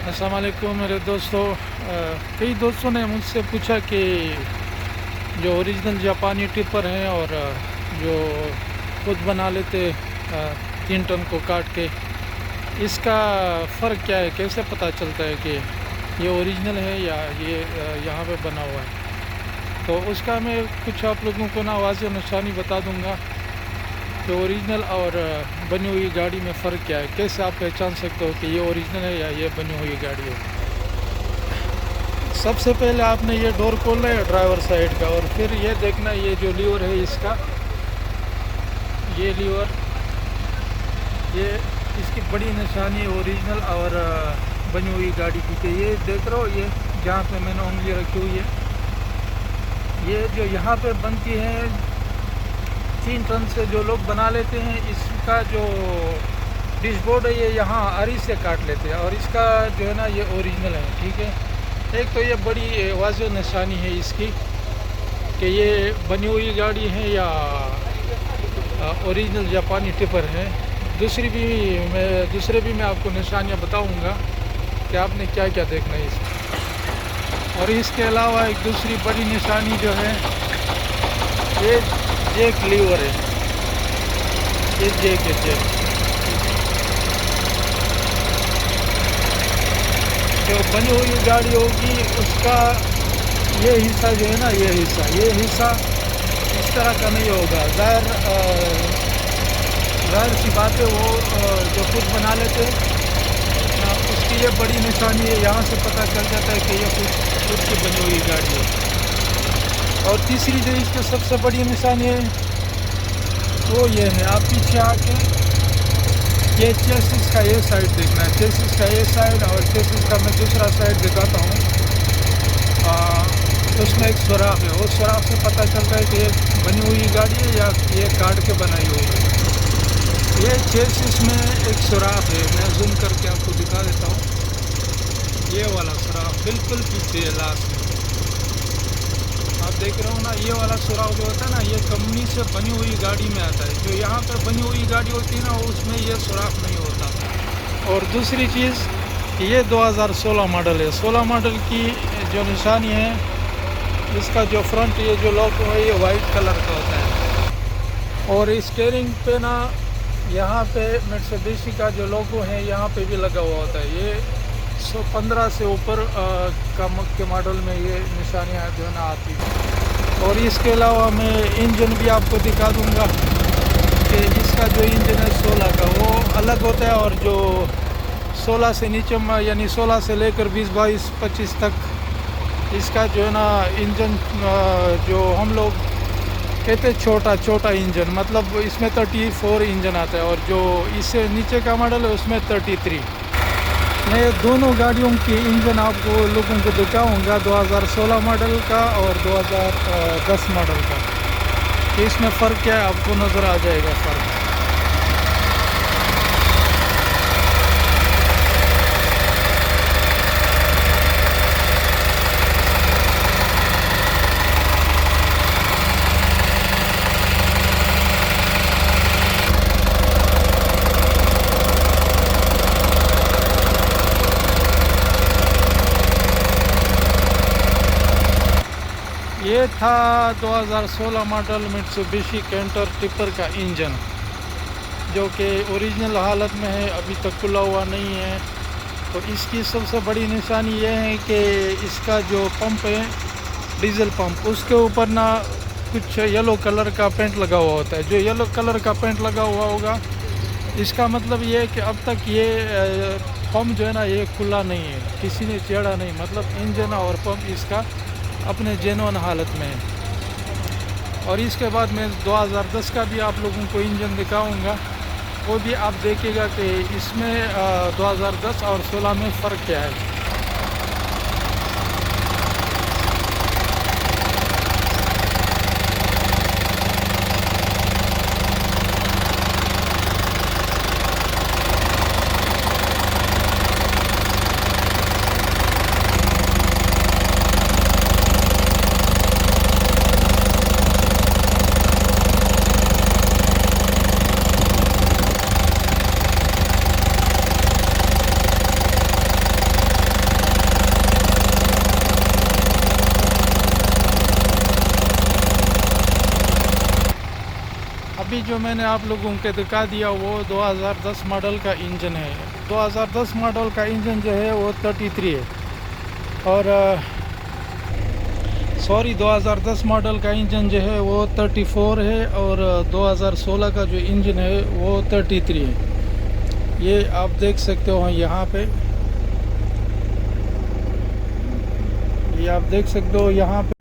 अस्सलाम वालेकुम मेरे दोस्तों। कई दोस्तों ने मुझसे पूछा कि जो ओरिजिनल जापानी टिपर हैं और जो खुद बना लेते 3 टन को काट के, इसका फ़र्क क्या है, कैसे पता चलता है कि ये ओरिजिनल है या ये यहाँ पे बना हुआ है। तो उसका मैं कुछ आप लोगों को ना वाज़ेह निशानी बता दूंगा कि ओरिजिनल और बनी हुई गाड़ी में फ़र्क क्या है, कैसे आप पहचान सकते हो कि ये ओरिजिनल है या ये बनी हुई गाड़ी है। सबसे पहले आपने ये डोर खोलना है ड्राइवर साइड का, और फिर ये देखना ये जो लीवर है इसका, ये लीवर, ये इसकी बड़ी निशानी है ओरिजिनल और बनी हुई गाड़ी की। कि ये देख रहे हो, ये जहाँ पे मैंने उंगली रखी हुई है, ये जो यहाँ पे बनती है 3 टन से जो लोग बना लेते हैं, इसका जो डिशबोर्ड है ये यहाँ आरी से काट लेते हैं, और इसका जो है ना ये ओरिजिनल है। ठीक है, एक तो ये बड़ी वाज़ेह निशानी है इसकी कि ये बनी हुई गाड़ी है या ओरिजिनल जापानी टिपर है। दूसरे भी मैं आपको निशानियाँ बताऊंगा कि आपने क्या क्या देखना है इसमें। और इसके अलावा एक दूसरी बड़ी निशानी जो है, ये जैक लीवर है, ये जैक है, जैक जो बनी हुई गाड़ी होगी उसका ये हिस्सा जो है ना, ये हिस्सा इस तरह का नहीं होगा। ज़ाहिर सी बात है, वो जो खुद बना लेते हैं उसकी ये बड़ी निशानी है, यहाँ से पता चल जाता है कि ये खुद की बनी हुई गाड़ी है। और तीसरी जो इसकी सबसे बड़ी निशानी है वो ये है, आप पीछे आके ये चेसिस का ये साइड देखना है, चेसिस का ये साइड, और चेसिस का मैं दूसरा साइड दिखाता हूँ। उसमें एक सुराख है, उस सुराख से पता चलता है कि ये बनी हुई गाड़ी है या ये काट के बनाई हुई है। ये चेसिस में एक सुराख है, मैं जूम करके आपको दिखा देता हूँ। ये वाला सुराख बिल्कुल पीछे है, लास्ट में आप देख रहे हो ना, ये वाला सुराख जो होता है ना, ये कंपनी से बनी हुई गाड़ी में आता है। जो यहाँ पर बनी हुई गाड़ी होती है ना, उसमें ये सुराख नहीं होता। और दूसरी चीज़, ये 2016 मॉडल है। 16 मॉडल की जो निशानी है, इसका जो फ्रंट ये जो लोगो है ये वाइट कलर का होता है, और स्टीयरिंग पे ना यहाँ पे मित्सुबिशी का जो लोगो है यहाँ पे भी लगा हुआ होता है। ये 115 से ऊपर के मॉडल में ये निशानियाँ जो है ना आती हैं। और इसके अलावा मैं इंजन भी आपको दिखा दूँगा कि इसका जो इंजन है 16 का वो अलग होता है, और जो 16 से नीचे यानी 16 से लेकर 20, 22, 25 तक इसका जो है ना इंजन, जो हम लोग कहते हैं छोटा इंजन, मतलब इसमें 34 इंजन आता है, और जो इससे नीचे का मॉडल है उसमें 33। मैं दोनों गाड़ियों की इंजन आपको लोगों को दिखाऊंगा, 2016 मॉडल का और 2010 मॉडल का, कि इसमें फ़र्क क्या है आपको नज़र आ जाएगा फ़र्क। ये था 2016 मॉडल मित्सुबिशी कैंटर टिपर का इंजन, जो कि ओरिजिनल हालत में है, अभी तक खुला हुआ नहीं है। तो इसकी सबसे बड़ी निशानी ये है कि इसका जो पंप है, डीजल पंप, उसके ऊपर ना कुछ येलो कलर का पेंट लगा हुआ होता है। जो येलो कलर का पेंट लगा हुआ होगा, इसका मतलब ये है कि अब तक ये पंप जो है ना ये खुला नहीं है, किसी ने छेड़ा नहीं, मतलब इंजन और पंप इसका अपने जेन्युइन हालत में है। और इसके बाद मैं 2010 का भी आप लोगों को इंजन दिखाऊंगा, वो भी आप देखिएगा कि इसमें 2010 और 16 में फ़र्क क्या है। अभी जो मैंने आप लोगों को दिखा दिया वो 2010 मॉडल का इंजन है। 2010 मॉडल का इंजन जो है वो 33 है, और सॉरी 2010 मॉडल का इंजन जो है वो 34 है, और 2016 का जो इंजन है वो 33 है। ये आप देख सकते हो यहाँ पे, ये आप देख सकते हो यहाँ पे।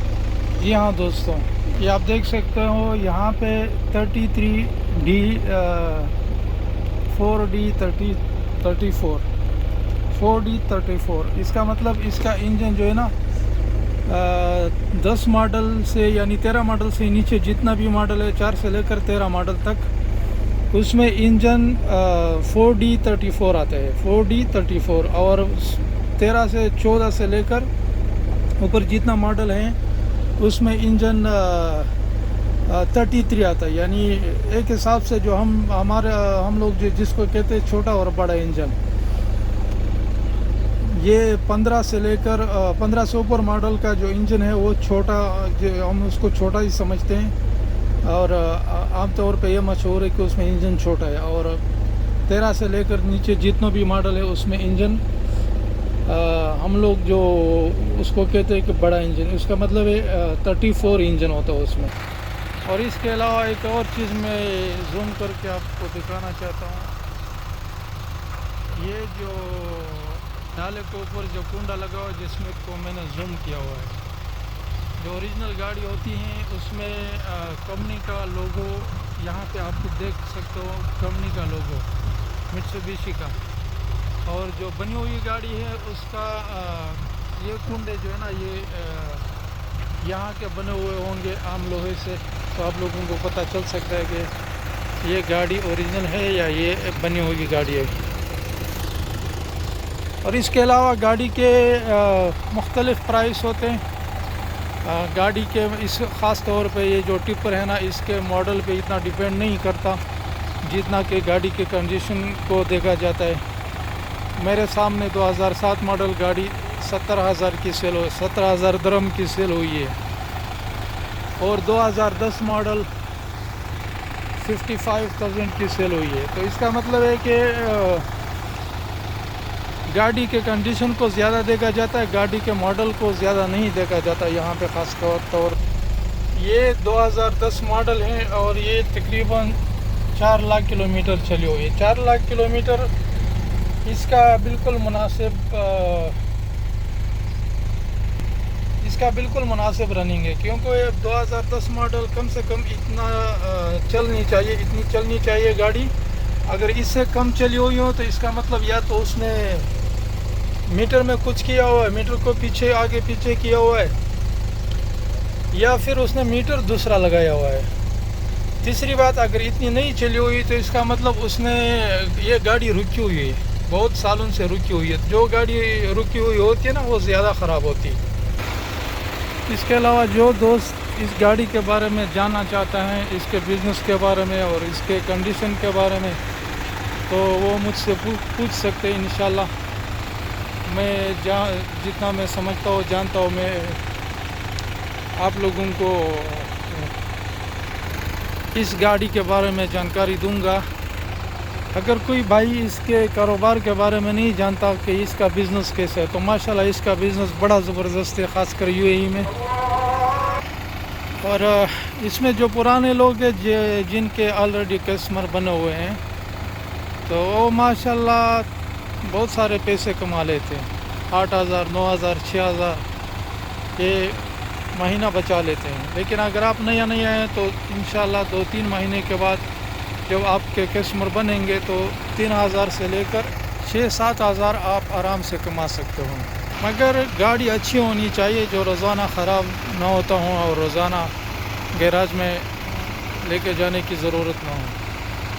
जी हाँ दोस्तों, ये आप देख सकते हो यहाँ पे 33D 4D 34 4D 34। इसका मतलब इसका इंजन जो है ना 10 मॉडल से यानी 13 मॉडल से नीचे जितना भी मॉडल है, 4 से लेकर 13 मॉडल तक, उसमें इंजन 4D 34 आता है, 4D 34। और 13 से 14 से लेकर ऊपर जितना मॉडल है उसमें इंजन 33 आता है। यानी एक हिसाब से जो हम लोग जिसको कहते हैं छोटा और बड़ा इंजन, ये 15 से लेकर 15 से ऊपर मॉडल का जो इंजन है वो छोटा, हम उसको छोटा ही समझते हैं, और आमतौर पे ये मशहूर है कि उसमें इंजन छोटा है। और 13 से लेकर नीचे जितना भी मॉडल है उसमें इंजन हम लोग जो उसको कहते हैं कि बड़ा इंजन, उसका मतलब है 34 इंजन होता है उसमें। और इसके अलावा एक और चीज़ मैं जूम करके आपको दिखाना चाहता हूँ। ये जो डाले के ऊपर जो कुंडा लगा हुआ है जिसमें को मैंने जूम किया हुआ है, जो ओरिजिनल गाड़ी होती हैं उसमें कंपनी का लोगो यहाँ पे आप देख सकते हो, कंपनी का लोगो मित्सुबिशी का। और जो बनी हुई गाड़ी है उसका ये कुंडे जो है ना, ये यहाँ के बने हुए होंगे आम लोहे से, तो आप लोगों को पता चल सकता है कि ये गाड़ी ओरिजिनल है या ये बनी हुई गाड़ी है। और इसके अलावा गाड़ी के मुख्तलिफ़ प्राइस होते हैं गाड़ी के। इस ख़ास तौर पे ये जो टिपर है ना, इसके मॉडल पे इतना डिपेंड नहीं करता जितना कि गाड़ी के कंडीशन को देखा जाता है। मेरे सामने 2007 मॉडल गाड़ी 70,000 की सेल हुई, 17,000 दिरहम की सेल हुई है। और 2010 मॉडल 55,000 की सेल हुई है। तो इसका मतलब है कि गाड़ी के कंडीशन को ज़्यादा देखा जाता है, गाड़ी के मॉडल को ज़्यादा नहीं देखा जाता यहाँ पे ख़ास तौर। ये 2010 मॉडल है और ये तकरीबन 4 लाख किलोमीटर चली हुई है। 4 लाख किलोमीटर इसका बिल्कुल मुनासिब रनिंग है, क्योंकि 2010 मॉडल कम से कम इतना इतनी चलनी चाहिए गाड़ी। अगर इससे कम चली हुई हो तो इसका मतलब या तो उसने मीटर में कुछ किया हुआ है, मीटर को पीछे आगे पीछे किया हुआ है, या फिर उसने मीटर दूसरा लगाया हुआ है। तीसरी बात, अगर इतनी नहीं चली हुई तो इसका मतलब उसने ये गाड़ी रुकी हुई है, बहुत सालों से रुकी हुई है। जो गाड़ी रुकी हुई होती है ना वो ज़्यादा ख़राब होती है। इसके अलावा जो दोस्त इस गाड़ी के बारे में जानना चाहता है, इसके बिज़नेस के बारे में और इसके कंडीशन के बारे में, तो वो मुझसे पूछ सकते हैं। इंशाल्लाह मैं जितना मैं समझता हूँ जानता हूँ, मैं आप लोगों को इस गाड़ी के बारे में जानकारी दूंगा। अगर कोई भाई इसके कारोबार के बारे में नहीं जानता कि इसका बिज़नेस कैसे है, तो माशाल्लाह इसका बिज़नेस बड़ा ज़बरदस्त है, ख़ासकर यूएई में। और इसमें जो पुराने लोग हैं जिनके ऑलरेडी कस्टमर बने हुए हैं, तो वो माशाल्लाह बहुत सारे पैसे कमा लेते हैं। 8,000 9,000 6,000 ये महीना बचा लेते हैं। लेकिन अगर आप नया हैं तो इंशाल्लाह 2-3 महीने के बाद जब आपके कस्टमर बनेंगे तो 3,000 से लेकर 6-7,000 आप आराम से कमा सकते हो। मगर गाड़ी अच्छी होनी चाहिए, जो रोज़ाना ख़राब ना होता हो और रोज़ाना गैराज में लेके जाने की ज़रूरत ना हो।